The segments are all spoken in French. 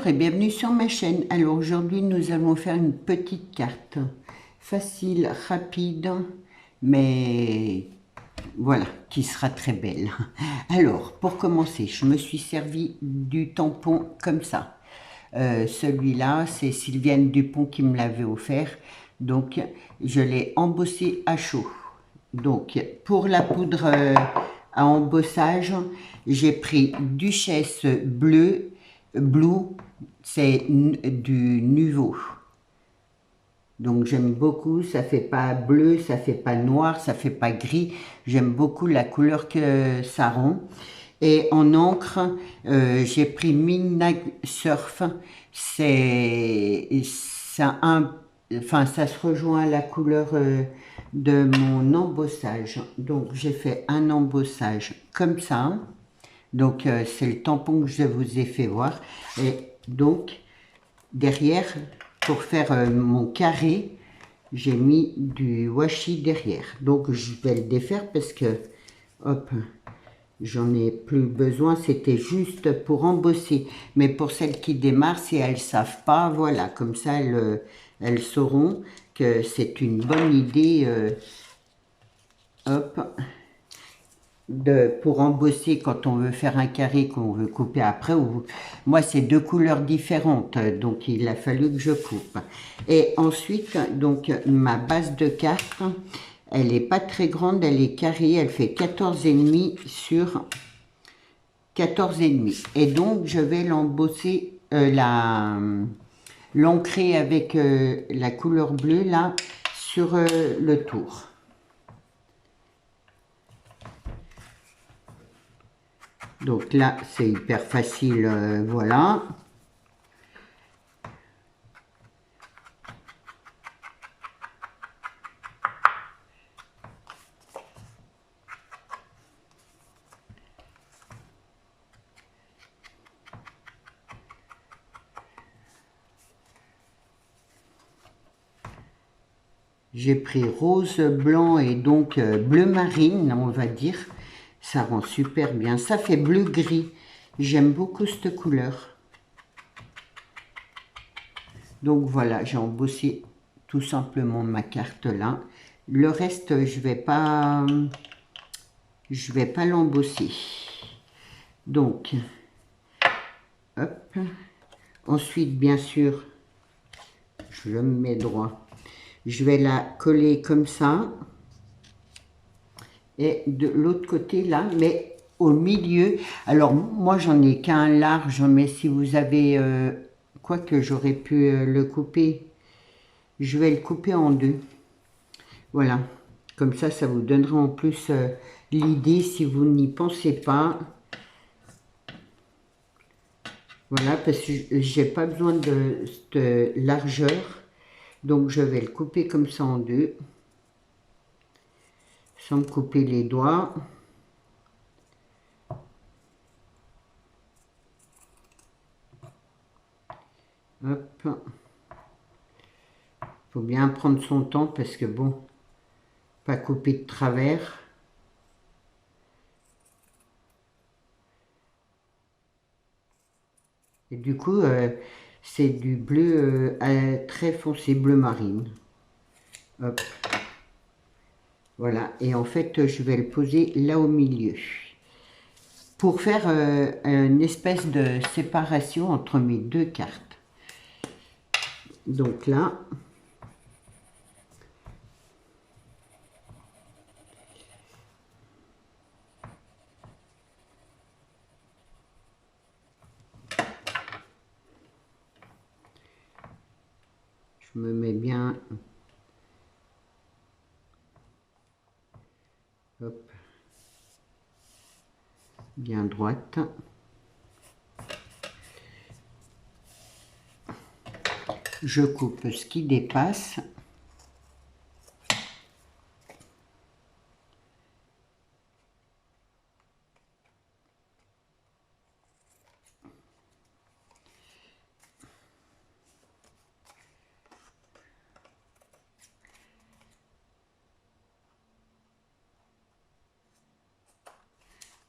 et bienvenue sur ma chaîne. Alors aujourd'hui nous allons faire une petite carte facile, rapide, mais voilà, qui sera très belle. Alors pour commencer, je me suis servi du tampon comme ça. Celui-là, c'est Sylviane Dupont qui me l'avait offert, donc je l'ai embossé à chaud. Donc pour la poudre à embossage, j'ai pris Duchesse Bleu, Blue, c'est du Nuvo. Donc j'aime beaucoup, ça fait pas bleu, ça fait pas noir, ça fait pas gris. J'aime beaucoup la couleur que ça rend. Et en encre, j'ai pris Midnight Surf. Enfin, ça se rejoint à la couleur de mon embossage. Donc j'ai fait un embossage comme ça. Donc c'est le tampon que je vous ai fait voir. Et donc derrière, pour faire mon carré, j'ai mis du washi derrière. Donc je vais le défaire parce que, hop, j'en ai plus besoin. C'était juste pour embosser. Mais pour celles qui démarrent, si elles ne savent pas, voilà, comme ça elles sauront que c'est une bonne idée, hop, pour embosser quand on veut faire un carré qu'on veut couper après. Moi, c'est deux couleurs différentes, donc il a fallu que je coupe. Et ensuite, donc ma base de carte, elle n'est pas très grande, elle est carrée, elle fait 14,5 sur 14,5. Et donc, je vais l'embosser, l'ancrer avec la couleur bleue là sur le tour. Donc là, c'est hyper facile, voilà. J'ai pris rose, blanc et donc bleu marine, on va dire. Ça rend super bien. Ça fait bleu-gris. J'aime beaucoup cette couleur. Donc voilà, j'ai embossé tout simplement ma carte là. Le reste, je vais pas l'embosser. Donc, hop. Ensuite, bien sûr, je me mets droit. Je vais la coller comme ça. Et de l'autre côté là, mais au milieu. Alors moi j'en ai qu'un large, mais si vous avez, quoique j'aurais pu le couper, je vais le couper en deux. Voilà, comme ça vous donnera en plus l'idée si vous n'y pensez pas. Voilà, parce que j'ai pas besoin de cette largeur, donc je vais le couper comme ça en deux, sans me couper les doigts. Hop. Faut bien prendre son temps parce que bon, pas couper de travers. Et du coup, c'est du bleu très foncé, bleu marine. Hop. Voilà, et en fait, je vais le poser là au milieu. Pour faire une espèce de séparation entre mes deux cartes. Donc là, je me mets bien, hop, bien droite. Je coupe ce qui dépasse.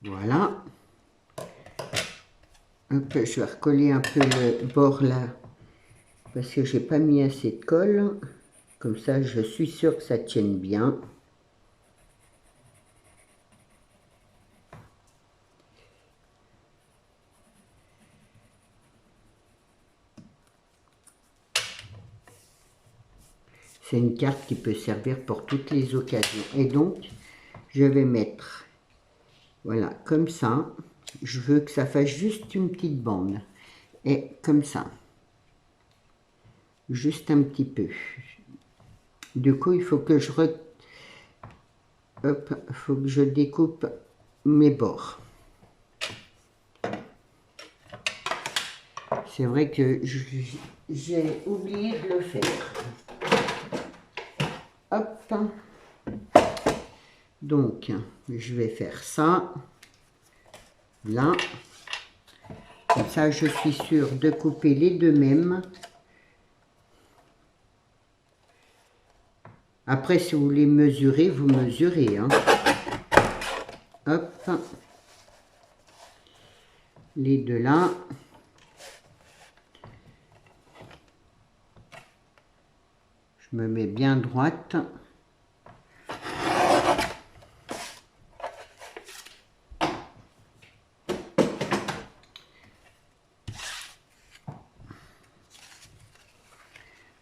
Voilà. Hop, je vais recoller un peu le bord là, parce que j'ai pas mis assez de colle. Comme ça, je suis sûre que ça tienne bien. C'est une carte qui peut servir pour toutes les occasions. Et donc, je vais mettre, voilà, comme ça. Je veux que ça fasse juste une petite bande. Et comme ça. Juste un petit peu. Du coup, il faut que faut que je découpe mes bords. C'est vrai que j'ai oublié de le faire. Hop. Donc, je vais faire ça. Là. Comme ça, je suis sûre de couper les deux mêmes. Après, si vous voulez mesurer, vous mesurez. Hein. Hop. Les deux là. Je me mets bien droite.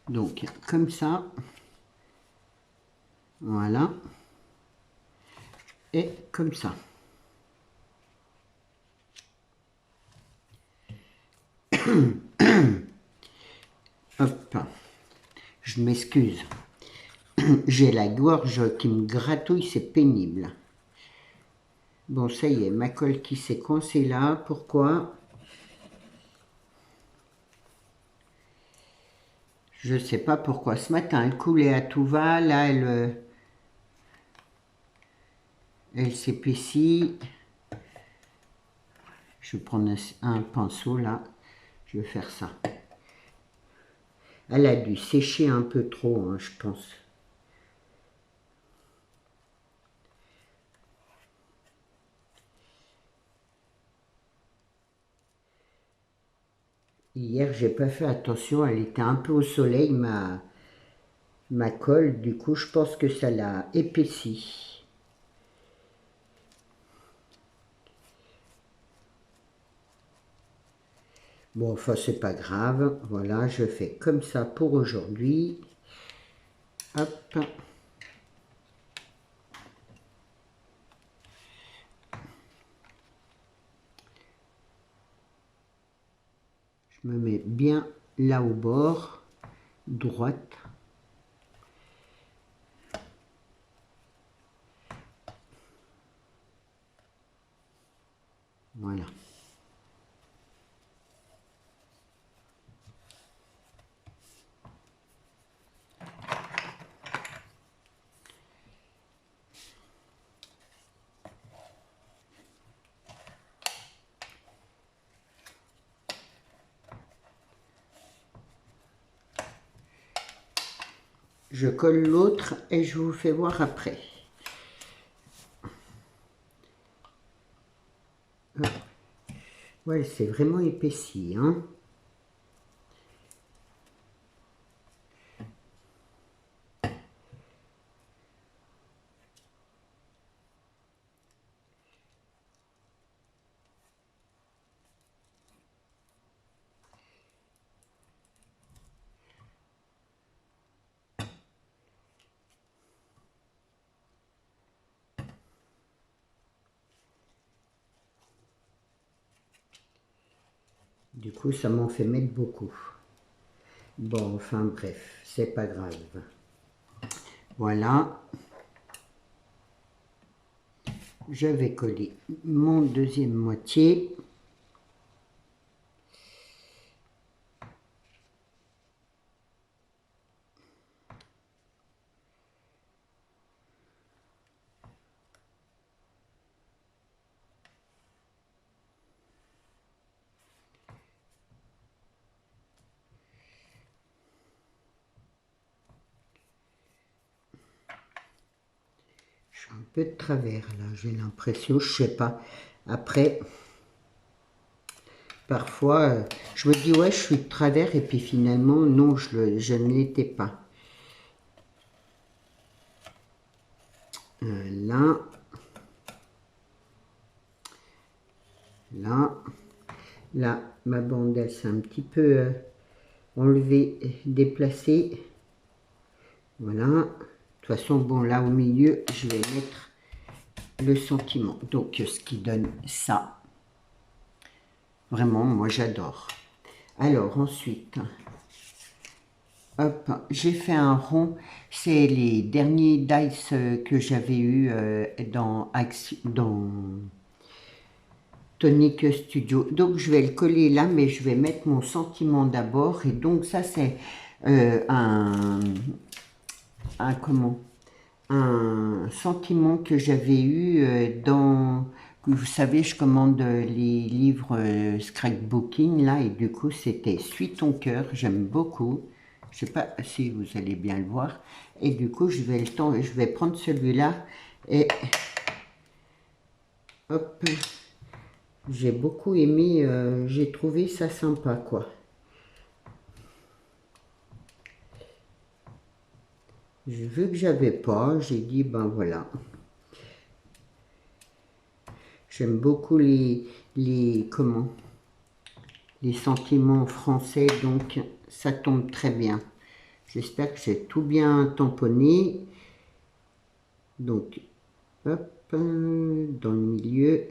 Donc, comme ça. Voilà. Et comme ça. Hop. Je m'excuse. J'ai la gorge qui me gratouille, c'est pénible. Bon, ça y est, ma colle qui s'est coincée là. Pourquoi? Je ne sais pas pourquoi. Ce matin, elle coulait à tout va. Là, elle s'épaissit. Je vais prendre un pinceau là. Je vais faire ça. Elle a dû sécher un peu trop, hein, je pense. Hier, j'ai pas fait attention. Elle était un peu au soleil, ma colle. Du coup, je pense que ça l'a épaissi. Bon, enfin, c'est pas grave. Voilà, je fais comme ça pour aujourd'hui. Hop. Je me mets bien là au bord, droite. Voilà. Je colle l'autre et je vous fais voir après. Ouais, c'est vraiment épaissi, hein. Du coup, ça m'en fait mettre beaucoup. Bon, enfin bref, c'est pas grave. Voilà. Je vais coller mon deuxième moitié. Je suis un peu de travers là, j'ai l'impression, je sais pas. Après, Parfois, je me dis, ouais, je suis de travers, et puis finalement, non, je ne l'étais pas. Là, là, là, ma bande, elle s'est un petit peu enlevée, déplacée. Voilà. De toute façon, bon, là, au milieu, je vais mettre le sentiment. Donc, ce qui donne ça. Vraiment, moi, j'adore. Alors, ensuite, hop, j'ai fait un rond. C'est les derniers dice que j'avais eu dans Tonic Studio. Donc, je vais le coller là, mais je vais mettre mon sentiment d'abord. Et donc, ça, c'est comment, un sentiment que j'avais eu vous savez, je commande les livres scrapbooking là, et du coup c'était Suis ton cœur, j'aime beaucoup. Je sais pas si vous allez bien le voir. Et du coup je vais prendre celui-là et hop, j'ai beaucoup aimé, j'ai trouvé ça sympa quoi. Vu que j'avais pas, j'ai dit ben voilà. J'aime beaucoup comment, les sentiments français, donc ça tombe très bien. J'espère que j'ai tout bien tamponné. Donc, hop, dans le milieu.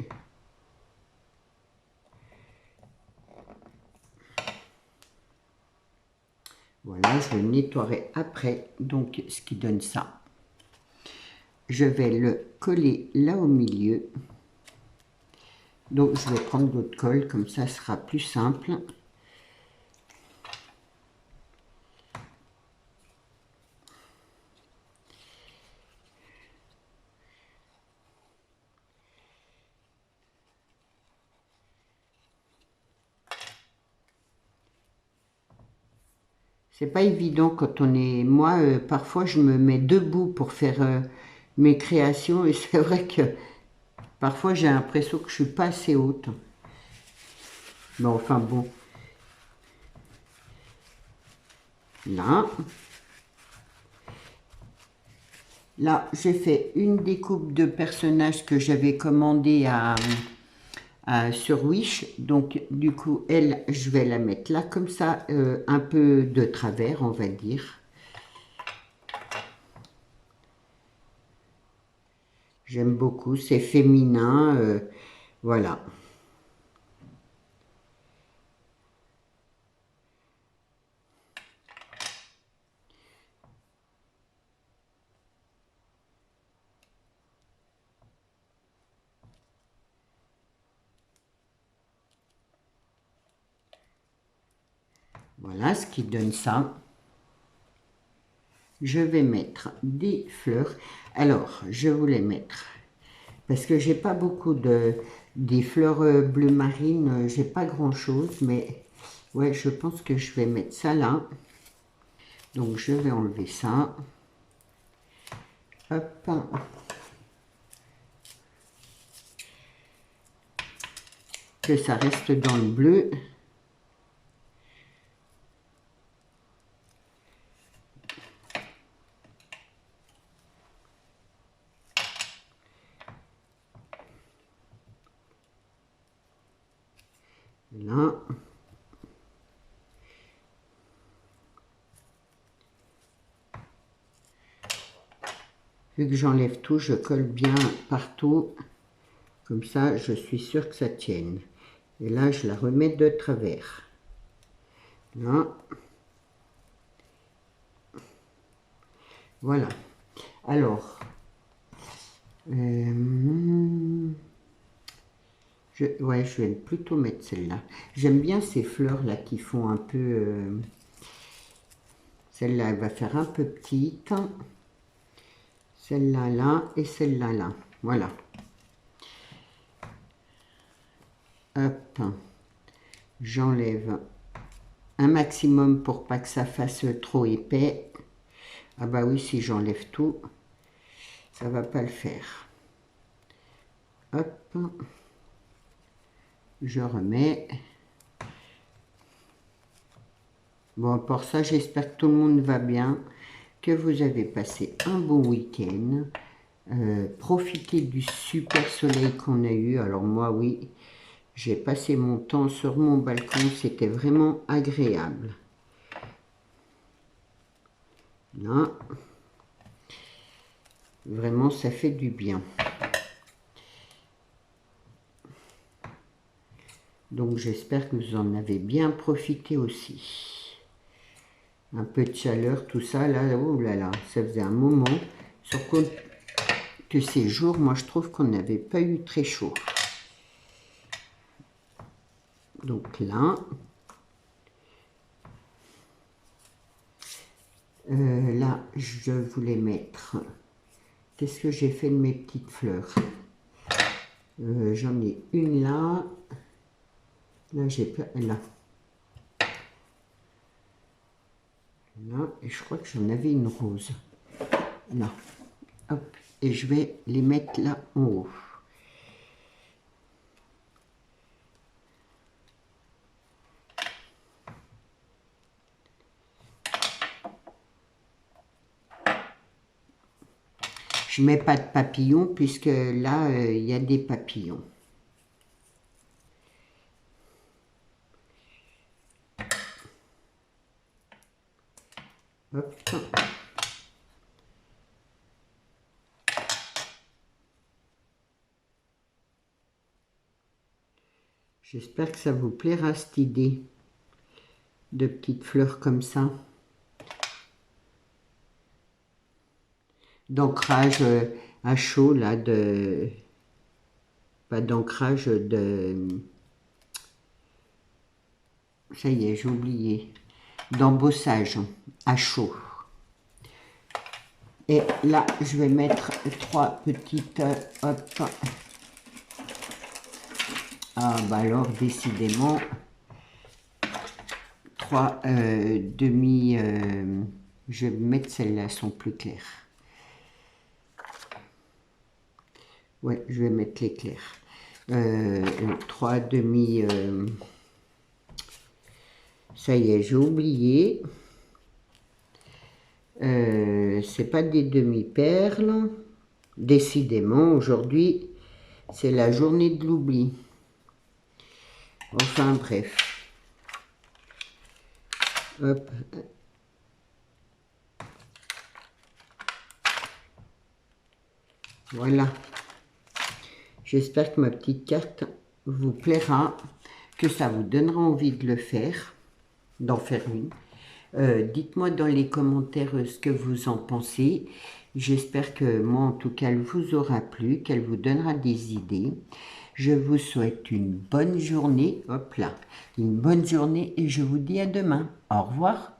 Voilà, je le nettoierai après, donc ce qui donne ça. Je vais le coller là au milieu. Donc, je vais prendre d'autres colle, comme ça, ce sera plus simple. C'est pas évident quand on est... Moi, parfois, je me mets debout pour faire mes créations, et c'est vrai que parfois, j'ai l'impression que je suis pas assez haute. Mais enfin, bon. Là. Là, j'ai fait une découpe de personnages que j'avais commandé sur Wish. Donc, du coup, elle, je vais la mettre là, comme ça, un peu de travers, on va dire. J'aime beaucoup, c'est féminin, voilà. Voilà ce qui donne ça. Je vais mettre des fleurs. Alors, je voulais mettre, parce que j'ai pas beaucoup des fleurs bleu marine, j'ai pas grand chose, mais ouais, je pense que je vais mettre ça là. Donc, je vais enlever ça. Hop. Que ça reste dans le bleu. Là. Vu que j'enlève tout, je colle bien partout. Comme ça, je suis sûre que ça tienne. Et là, je la remets de travers. Là. Voilà. Alors, ouais, je vais plutôt mettre celle-là. J'aime bien ces fleurs-là qui font un peu... celle-là, elle va faire un peu petite. Celle-là, là, et celle-là, là. Voilà. Hop. J'enlève un maximum pour pas que ça fasse trop épais. Ah bah oui, si j'enlève tout, ça va pas le faire. Hop. Je remets. Bon, à part ça, j'espère que tout le monde va bien, que vous avez passé un bon week-end. Profitez du super soleil qu'on a eu. Alors moi, oui, j'ai passé mon temps sur mon balcon, c'était vraiment agréable. Là, vraiment, ça fait du bien. Donc j'espère que vous en avez bien profité aussi. Un peu de chaleur, tout ça, là, oh là là, ça faisait un moment. Surtout que ces jours, moi je trouve qu'on n'avait pas eu très chaud. Donc là, là, je voulais mettre... Qu'est-ce que j'ai fait de mes petites fleurs? J'en ai une là. Là, j'ai pas... Là. Là, et je crois que j'en avais une rose. Là. Hop. Et je vais les mettre là en haut. Je mets pas de papillons puisque là, il y a des papillons. Hop. J'espère que ça vous plaira cette idée de petites fleurs comme ça. D'ancrage à chaud là, pas d'ancrage de... Ça y est, j'ai oublié. D'embossage à chaud. Et là, je vais mettre 3 petites... hop. Ah, bah alors, décidément, 3 demi... je vais mettre celles-là, elles sont plus claires. Ouais, je vais mettre les clairs. 3 demi... ça y est, j'ai oublié. C'est pas des demi-perles. Décidément, aujourd'hui, c'est la journée de l'oubli. Enfin, bref. Hop. Voilà. J'espère que ma petite carte vous plaira, que ça vous donnera envie de le faire, d'en faire une. Dites-moi dans les commentaires ce que vous en pensez. J'espère que moi, en tout cas, elle vous aura plu, qu'elle vous donnera des idées. Je vous souhaite une bonne journée. Hop là, une bonne journée et je vous dis à demain. Au revoir.